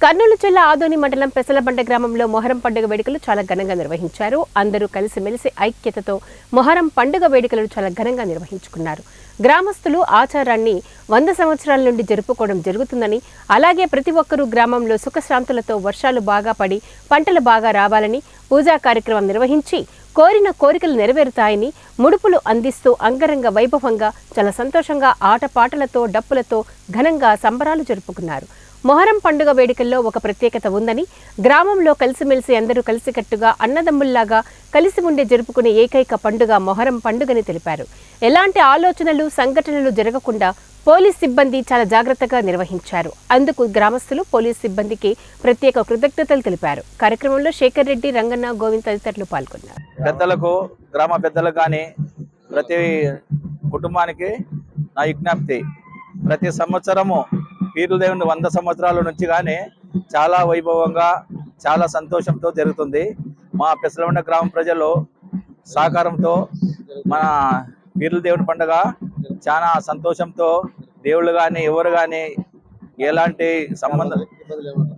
కర్నూలు జిల్లా ఆదోని మండలం పెసలబండ గ్రామంలో మొహరం పండుగ వేడుకలు చాలా ఘనంగా నిర్వహించారు. అందరూ కలిసిమెలిసి ఐక్యతతో మొహరం పండుగ వేడుకలు చాలా ఘనంగా నిర్వహించుకున్నారు. గ్రామస్తులు ఆచారాన్ని 100 సంవత్సరాల నుండి జరుపుకోవడం జరుగుతుందని, అలాగే ప్రతి ఒక్కరూ గ్రామంలో సుఖశాంతులతో వర్షాలు బాగా పడి పంటలు బాగా రావాలని పూజా కార్యక్రమం నిర్వహించి కోరిన కోరికలు నెరవేరుతాయని ముడుపులు అందిస్తూ అంగరంగ వైభవంగా చాలా సంతోషంగా ఆటపాటలతో డప్పులతో ఘనంగా సంబరాలు జరుపుకున్నారు. మొహరం పండుగ వేడుకల్లో ఒక ప్రత్యేకత ఉందని, గ్రామంలో కలిసిమెలిసి అందరూ కలిసికట్టుగా అన్నదమ్ముల్లాగా కలిసి ఉండే జరుపుకునే ఏకైక పండుగ మొహరం పండుగని తెలిపారు. ఎలాంటి ఆలోచనలు సంఘటనలు జరగకుండా పోలీస్ సిబ్బంది చాలా జాగ్రత్తగా నిర్వహించారు. అందుకు గ్రామస్తులు పోలీస్ సిబ్బందికి ప్రత్యేక కృతజ్ఞతలు తెలిపారు. కార్యక్రమంలో శేఖర్ రెడ్డి, రంగన్న, గోవింద్ తదితరులు పాల్గొన్నారు. పెద్దలకు, గ్రామ పెద్దలకు కానీ ప్రతి కుటుంబానికి నా విజ్ఞప్తి, ప్రతి సంవత్సరము పీర్ల దేవుని 100 సంవత్సరాల నుంచి కానీ చాలా వైభవంగా చాలా సంతోషంతో జరుగుతుంది. మా పెసలబండ గ్రామ ప్రజలు సహకారంతో మన పీర్ల దేవుని పండుగ చాలా సంతోషంతో దేవుళ్ళు కానీ ఎవరు కానీ ఎలాంటి సంబంధం